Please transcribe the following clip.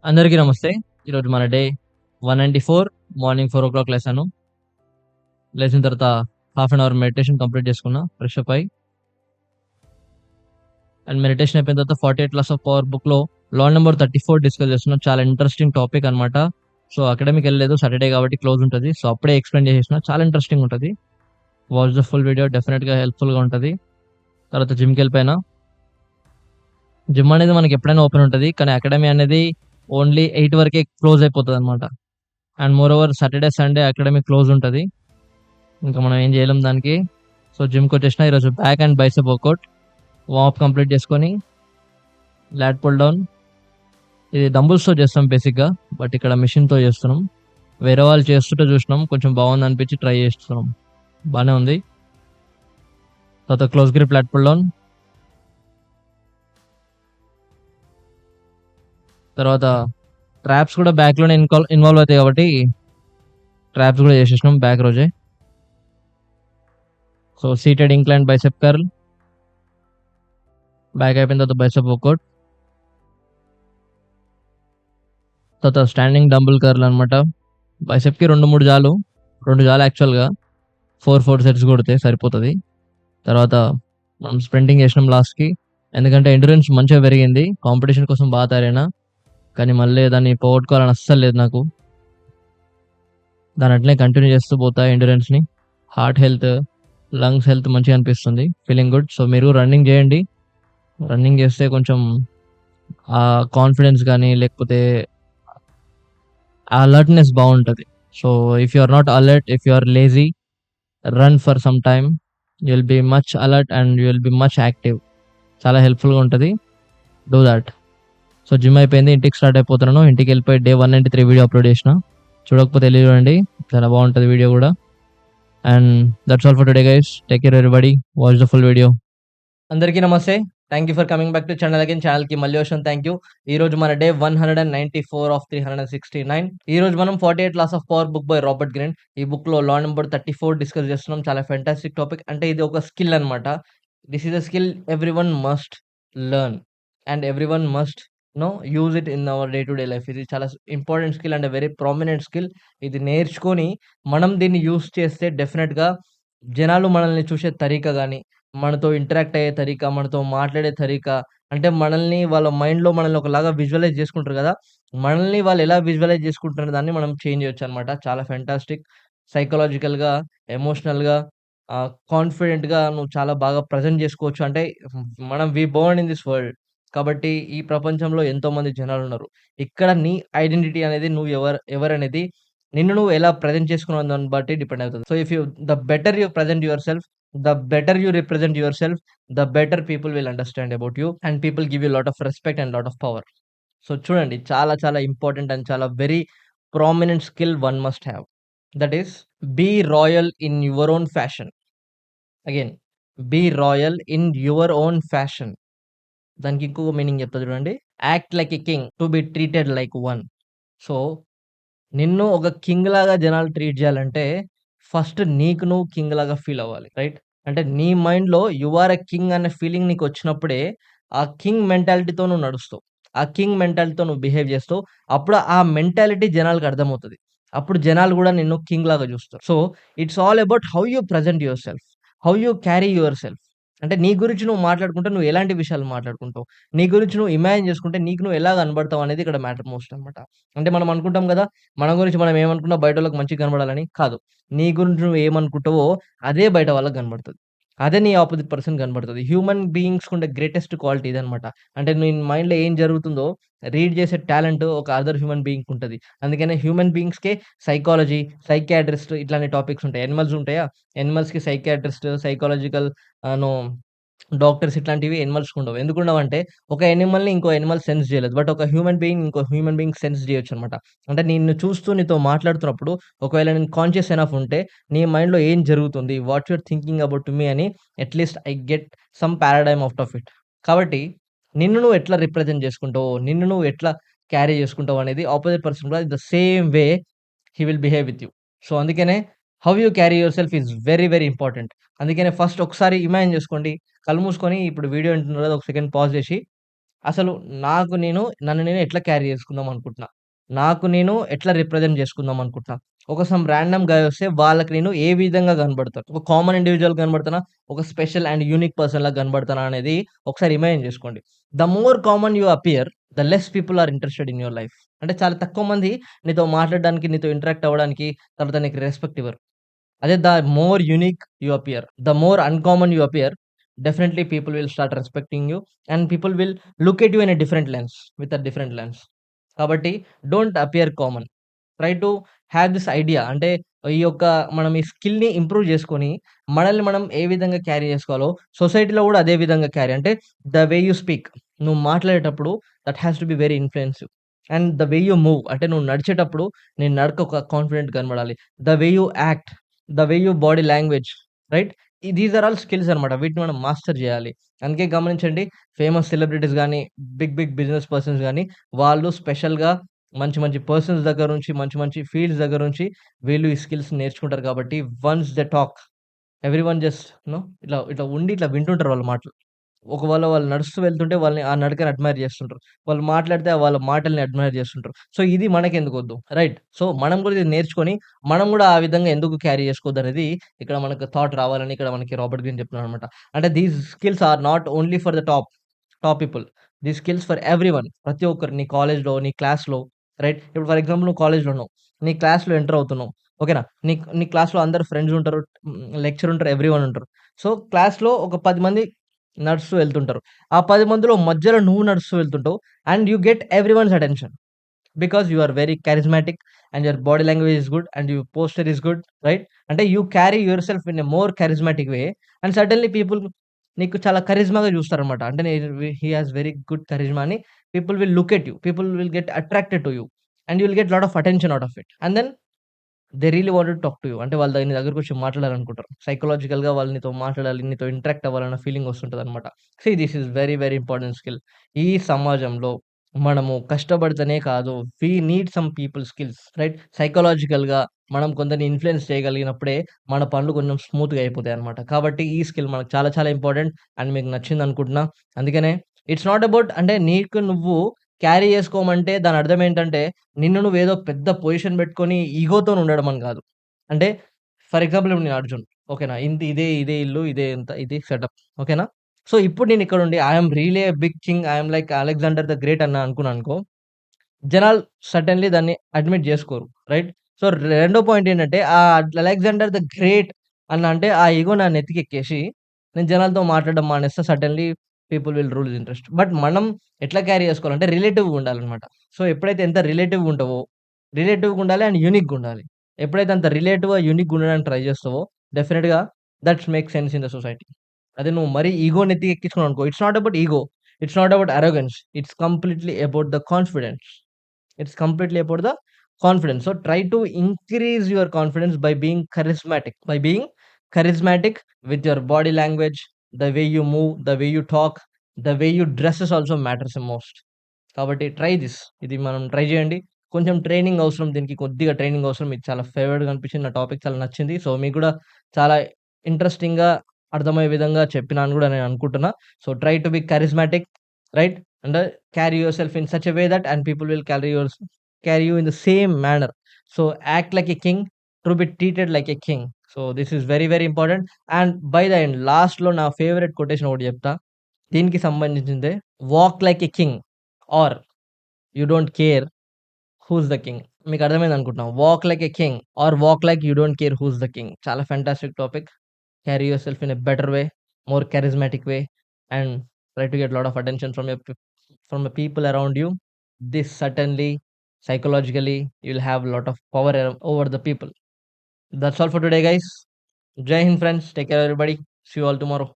అందరికీ నమస్తే. ఈరోజు మన డే 194 మార్నింగ్ 4:00 లేసాను. లేచిన తర్వాత half an hour meditation complete చేసుకున్నా. ఫ్రెష్ అప్ అయ్యి అండ్ మెడిటేషన్ అయిపోయిన తర్వాత 48 లాస్ ఆఫ్ పవర్ బుక్‌లో లా నంబర్ 34 డిస్కస్ చేస్తున్నాం. చాలా ఇంట్రెస్టింగ్ టాపిక్ అన్నమాట. సో, అకాడమిక్ ఎళ్ళలేదు. సాటర్‌డే కాబట్టి క్లోజ్ ఉంటది. సో, అప్పుడే ఎక్స్‌ప్లెయిన్ చేసేసిన. చాలా ఇంట్రెస్టింగ్ ఉంటది. వాచ్ ద ఫుల్ వీడియో డెఫినిట్‌గా హెల్ప్‌ఫుల్‌గా ఉంటది. తర్వాత జిమ్‌కెళ్ళిపోయినా. జిమ్ అనేది మనకి ఎప్పుడైనా ఓపెన్ ఉంటది. కానీ అకాడమీ అనేది ఓన్లీ 8 వరకే క్లోజ్ అయిపోతదన్నమాట. And moreover Saturday, Sunday academy close ఉంటది. ఇంకా మనం ఏం చేయలేం దానికి. సో, జిమ్‌కొచ్చేసిన. ఈరోజు back and bicep workout. Warm up complete చేసుకొని, లాట్ పుల్ డౌన్ ఇది డంబుల్స్‌తో చేస్తాం బేసిక్‌గా. బట్ ఇక్కడ మెషిన్‌తో చేస్తున్నాం. వేరే వాళ్ళు చేస్తుంటే చూసినాం. కొంచెం బాగుందనిపించి ట్రై చేస్తున్నాం. బానే ఉంది. తర్వాత close grip lat pull down. తర్వాత ట్రాప్స్ కూడా బ్యాక్‌లోనే ఇన్వాల్వ్ అవుతాయి కాబట్టి ట్రాప్స్ కూడా చేసేసినాం బ్యాక్ రోజే. So, seated incline bicep curl. Back అయిపోయిన తర్వాత బైసెప్ వర్కౌట్. తర్వాత స్టాండింగ్ డంబుల్ కర్ల్ అనమాట. బైసెప్‌కి 2, 3 చాలు. 2 చాలు యాక్చువల్‌గా. 4 సెట్స్ కొడితే సరిపోతది. తర్వాత మనం స్ప్రింటింగ్ చేసినాం లాస్ట్‌కి. ఎందుకంటే ఎండ్యూరెన్స్ మంచిగా పెరిగింది. కాంపిటీషన్ కోసం బాగా తయారైనా. కానీ మళ్ళీ దాన్ని పోగొట్టుకోవాలని అస్సలు లేదు నాకు. దాన్ని అట్లనే కంటిన్యూ చేస్తూ పోతా ఎండ్యూరెన్స్‌ని. హార్ట్ హెల్త్, లంగ్స్ హెల్త్ మంచిగా అనిపిస్తుంది. Feeling good. సో, మీరు రన్నింగ్ చేయండి. రన్నింగ్ చేస్తే కొంచెం కాన్ఫిడెన్స్ గాని లేకపోతే ఆ అలర్ట్‌నెస్ బావుంటది. So, if you are not alert, if you are lazy, run for some time. You will be much alert and you will be much active. చాలా హెల్ప్‌ఫుల్‌గా ఉంటది. Do thought. సో, జిమ్ అయిపోయింది. ఇంటికి స్టార్ట్ అయిపోతున్నాను. ఇంటికెళ్ళిపోయి డే 193 వీడియో అప్‌లోడ్ చేసిన. చూడకపోతే ఎళ్లి చూడండి. చాలా బావుంటది వీడియో గూడా. And that's all for today guys. Take care everybody. Watch the full video. అందరికీ నమస్తే. Thank you for coming back to channel again. ఛానల్‌కి మళ్ళీ వచ్చాను. Thank you. ఈరోజు మన డే 194 ఆఫ్ 369. ఈరోజు మనం 48 laws of power book by Robert Greene. ఈ బుక్‌లో లా నంబర్ 34 డిస్కస్ చేస్తున్నాం. చాలా ఫెంటాస్టిక్ టాపిక్. అంటే ఇది ఒక స్కిల్ అన్నమాట. This is a skill everyone must learn and everyone must use it in our day to day life. ఇది చాలా important skill and very prominent skill. ఇది నేర్చుకొని మనం దీన్ని యూజ్ చేస్తే డెఫినిట్‌గా జనాలు మనల్ని చూసే తరీకా గాని, మనతో ఇంటరాక్ట్ అయ్యే తరీకా, మనతో మాట్లాడే తరీకా, అంటే మనల్ని వాళ్ళ మైండ్‌లో మనల్ని ఒకలాగా విజువలైజ్ చేసుకుంటారు గదా! మనల్ని వాళ్ళు ఎలా విజువలైజ్ చేసుకుంటున్న దాన్ని మనం చేంజ్ చేయొచ్చనమాట. చాలా ఫెంటాస్టిక్. సైకలాజికల్‌గా, ఎమోషనల్‌గా కాన్ఫిడెంట్‌గా నువ్వు చాలా బాగా ప్రెజెంట్ జేసుకోవచ్చు. అంటే మనం బోర్న్ ఇన్ దిస్ వరల్డ్. కాబట్టి ఈ ప్రపంచంలో ఎంతోమంది జనాలున్నారు. ఇక్కడ నీ ఐడెంటిటీ అనేది నువ్వు ఎవరనేది నిన్ను నువ్వు ఎలా ప్రెజెంట్ చేసుకున్న దాన్ని బట్టి డిపెండ్ అవుతది. So, if you the better you present your self, the better you represent yourself, the better people will understand about you and people give you a lot of respect and lot of power. So చూడండి చాలా చాలా important and చాలా very prominent skill one must have. That is be royal in your own fashion. Again be royal in your own fashion. దానికి ఇంకొక meaning చెప్తా చూడండి. Act like a king to be treated like one. So నిన్ను ఒక king లాగా జనాలు treat చేయాలంటే, first నీకు నువ్వు కింగ్ లాగా ఫీల్ అవ్వాలి. రైట్? అంటే నీ మైండ్‌లో యూ ఆర్ ఎ కింగ్ అనే ఫీలింగ్ నీకొచ్చినప్పుడే, ఆ కింగ్ మెంటాలిటీతో నువ్వు నడుస్తావు. ఆ కింగ్ మెంటాలిటీతో నువ్వు బిహేవ్ చేస్తావు. అప్పుడు ఆ మెంటాలిటీ జనాలకి అర్థమవుతది. అప్పుడు జనాలు గూడా నిన్ను కింగ్ లాగా చూస్తారు. So, it's all about how you present your self. How you carry your self. అంటే నీ గురించి నువ్వు మాట్లాడుకుంటే నువ్వు ఎలాంటి విషయాలు మాట్లాడుకుంటావు? నీ గురించి నువ్వు ఇమాజిన్ చేసుకుంటే నీకు నువ్వు ఎలా కనపడతావు అనేది ఇక్కడ మ్యాటర్ మోస్ట్ అన్నమాట. అంటే మనం అనుకుంటాం గదా! మన గురించి మనం ఏమనుకున్నా బయటోళ్ళకి మంచిగా కనపడాలని. కాదు. నీ గురించి నువ్వు ఏమనుకుంటావో అదే బయట వాళ్ళకి కనపడతది. అదే నీ అపోజిట్ పర్సన్ కనపడతది. హ్యూమన్ బీయింగ్స్‌కి ఉండే గ్రేటెస్ట్ క్వాలిటీ ఇదనమాట. అంటే నీ మైండ్‌లో ఏం జరుగుతుందో రీడ్ చేసే టాలెంట్ ఒక అదర్ హ్యూమన్ బీయింగ్‌కి ఉంటది. అందుకనే హ్యూమన్ బీయింగ్స్‌కే సైకాలజీ, సైకియాట్రిస్ట్ ఇట్లాంటి టాపిక్స్ ఉంటాయి. యానిమల్స్ ఉంటాయా? యానిమల్స్‌కి సైకియాట్రిస్ట్, సైకాలజికల్ నో డాక్టర్స్ ఇట్లాంటివి యానిమల్స్‌కుండవు. ఎందుకుండవంటే, ఒక యానిమల్‌ని ఇంకో యానిమల్ సెన్స్ జేయలేదు. బట్ ఒక హ్యూమన్ బీయింగ్ ఇంకో హ్యూమన్ బీయింగ్ సెన్స్ జేయొచ్చనమాట. అంటే నిన్ను చూస్తూ నీతో మాట్లాడుతున్నప్పుడు ఒకవేళ నేను కాన్షియస్ ఎనఫ్ ఉంటే, నీ మైండ్‌లో ఏం జరుగుతుంది? What you are thinking about me అని at least I get some paradigm out of it. కాబట్టి నిన్ను నువ్వు ఎట్లా రిప్రజెంట్ జేసుకుంటావో, నిన్ను నువ్వు ఎట్లా క్యారీ జేసుకుంటావో అనేది అపోజిట్ పర్సన్ కూడా the same way he will behave with you. So, అందుకనే how you carry yourself is very, very important. అందుకనే ఫస్ట్ ఒకసారి ఇమాజిన్ జేసుకోండి. కళ్ళు మూసుకొని ఇప్పుడు వీడియో వింటున్నారు కదా! ఒక సెకండ్ పాజ్ జేసి, అసలు నన్ను నేను ఎట్లా క్యారీ చేసుకుందాం అనుకుంటున్నా? నాకు నేను ఎట్లా రిప్రజెంట్ చేసుకుందాం అనుకుంటున్నా? ఒక ర్యాండమ్ గాయ్ వస్తే వాళ్ళకి నేను ఏ విధంగా కనబడతాను? ఒక కామన్ ఇండివిడ్యువల్ కనబడతానా? ఒక స్పెషల్ అండ్ యూనిక్ పర్సన్‌లాగా కనబడతానా అనేది ఒకసారి ఇమాజిన్ చేసుకోండి. The more common you appear, the less people are interested in your life. అంటే చాలా తక్కువ మంది నీతో మాట్లాడడానికి, నీతో ఇంటరాక్ట్ అవ్వడానికి, తర్వాత నీకు రెస్పెక్ట్ ఇవ్వరు. అదే the more unique you appear, the more uncommon you appear, definitely people will start respecting you and people will look at you in a different lens, with a different lens. కాబట్టి don't appear common. Try to have this idea. అంటే ఈ యొక్క మనం ఈ స్కిల్‌ని improve చేసుకొని, మనల్ని మనం ఏ విధంగా క్యారీ చేసుకోవాలో సొసైటీలో కూడా అదే విధంగా క్యారీ అంటే ద వే యూ స్పీక్. నువ్వు మాట్లాడేటప్పుడు that has to be very influencive. And the way you move అంటే నువ్వు నడిచేటప్పుడు నీ నడక ఒక కాన్ఫిడెంట్ కనబడాలి. The way you act, the way you body language, right? These are all skills అన్నమాట. వీటిని మనం మాస్టర్ చేయాలి. అందుకే గమనించండి, ఫేమస్ సెలబ్రిటీస్ గాని, బిగ్ బిగ్ బిజినెస్ పర్సన్స్ గాని, వాళ్ళు స్పెషల్‌గా మంచి మంచి పర్సన్స్ దగ్గర నుంచి, మంచి మంచి ఫీల్డ్స్ దగ్గర నుంచి వీళ్ళు ఈ స్కిల్స్ నేర్చుకుంటారు కాబట్టి once they talk, everyone just ఇట్లా ఇట్లా ఉండి ఇట్లా వింటుంటారు వాళ్ళ మాటలు. ఒకవేళ వాళ్ళు నడుస్తూ వెళ్తుంటే వాళ్ళని ఆ నడకని అడ్మైర్ చేస్తుంటారు. వాళ్ళు మాట్లాడితే వాళ్ళ మాటల్ని అడ్మైర్ చేస్తుంటారు. సో, ఇది మనకెందుకొద్దు, రైట్? సో, మనం కూడా ఇది నేర్చుకొని, మనం కూడా ఆ విధంగా ఎందుకు క్యారీ చేసుకోవద్దనేది ఇక్కడ మనకు థాట్ రావాలని ఇక్కడ మనకి రాబర్ట్ గ్రీన్ చెప్తున్నాడనమాట. అంటే these skills are not only for the top people. These skills for everyone. ప్రతి ఒక్కరు నీ కాలేజ్‌లో, నీ క్లాస్‌లో, రైట్? ఇప్పుడు ఫర్ ఎగ్జాంపుల్ నువ్వు కాలేజ్‌లో ఉన్నావు. నీ క్లాస్‌లో ఎంటర్ అవుతున్నావు. ఓకేనా? నీ క్లాస్‌లో అందరూ ఫ్రెండ్స్ ఉంటారు. లెక్చరర్ ఉంటారు. ఎవ్రీవన్ ఉంటారు. సో, క్లాస్‌లో ఒక 10 మంది నడుస్తూ వెళ్తుంటారు. ఆ 10 మందిలో మధ్యలో నువ్వు నడుస్తూ వెళ్తుంటావు. And you get everyone's attention. Because you are very charismatic and your body language is good and your posture is good, right? అంటే you carry yourself in a more charismatic way and suddenly people నీకు చాలా కరిజ్మాగా చూస్తారనమాట. అంటే he has very good charisma అని people will look at you. People will get attracted to you and you will get lot of attention out of it. And then they really wanted to talk to you. అంటే వాళ్ళు నీ దగ్గరకొచ్చి మాట్లాడాలనుకుంటారు. సైకలాజికల్‌గా వాళ్ళు నీతో మాట్లాడాలి, నీతో ఇంటరాక్ట్ అవ్వాలన్న ఫీలింగ్ వస్తుంటదనమాట. See this is very, very important skill. ఈ సమాజంలో మనము కష్టపడితేనే కాదు, we need some people skills, right? సైకలాజికల్‌గా మనం కొందరిని ఇన్‌ఫ్లుయెన్స్ చేయగలిగినప్పుడే మన పనులు కొంచెం స్మూత్‌గా అయిపోతాయన్నమాట. కాబట్టి ఈ స్కిల్ మనకు చాలా, చాలా ఇంపార్టెంట్ అండ్ మీకు నచ్చిందనుకుంటున్నా. అందుకనే ఇట్స్ నాట్ అబౌట్ అంటే నీకు నువ్వు క్యారీ చేసుకోమంటే దాని అర్థం ఏంటంటే నిన్ను నువ్వేదో పెద్ద పొజిషన్ పెట్టుకొని ఈగోతోని ఉండడం అని కాదు. అంటే ఫర్ ఎగ్జాంపుల్ ఇప్పుడు నేను 'అర్జున్' ఓకేనా? ఇదే ఇల్లు, ఇదే ఇంత ఇది సెటప్ ఓకేనా? సో, ఇప్పుడు నేను ఇక్కడుండి I am really a big king, I am like 'Alexander the Great' అనుకున్నాననుకో, జనాలు సర్టెన్‌లీ దాన్ని అడ్మిట్ జేసుకోరు. రైట్? సో, రెండో పాయింట్ ఏంటంటే 'అలెగ్జాండర్ ద గ్రేట్' అంటే ఆ ఇగో నా నెత్తికెక్కేసి నేను జనాలతో మాట్లాడడం మానేస్తే certainly people will rule interest. But మనం ఎట్లా క్యారీ చేసుకోవాలంటే రిలేటివ్‌గా ఉండాలనమాట. సో, ఎప్పుడైతే ఎంత రిలేటివ్‌గా ఉంటావో, రిలేటివ్‌గా ఉండాలి అండ్ యూనిక్‌గా ఉండాలి. ఎప్పుడైతే అంత రిలేటివ్‌గా, యూనిక్‌గా ఉండడానికి ట్రై జేస్తావో డెఫినిట్‌గా that's make sense in the society. అదే నువ్వు మరీ ఇగో నెత్తికెక్కించుకున్నావనుకో, it's not about ego, it's not about arrogance, it's completely about the confidence. It's completely about the confidence. So try to increase your confidence by being charismatic. By being charismatic with your body language, the way you move, the way you talk, the way you dresses also matters the most. కాబట్టి try this. ఇది మనం try చేయండి. కొంచెం training అవసరం. దీనికి కొద్దిగా training అవసరం. ఇది చాలా ఫేవరెట్‌గా అనిపించింది. నా టాపిక్ చాలా నచ్చింది. సో, మీకు కూడా చాలా ఇంట్రెస్టింగ్‌గా అర్థమయ్యే విధంగా చెప్పినాను గూడా నేను అనుకుంటున్నా. So, try to be charismatic, right? And carry yourself in such a way that and people will carry you in the same manner. So, act like a king to be treated like a king. So, this is very, very important. And by the end లాస్ట్‌లో నా favourite quotation ఒకటి చెప్తా. దీనికి సంబంధించిందే. Walk like a king or you don't care who's the king. మీకు అర్థమైందనుకుంటున్నా. Walk like a king or walk like you don't care who's the king. చాలా fantastic topic. Carry yourself in a better way, more charismatic way and try to get lot of attention from the people around you. This certainly psychologically you'll have a lot of power over the people. That's all for today, guys. Jai Hind, friends. Take care, everybody. See you all tomorrow.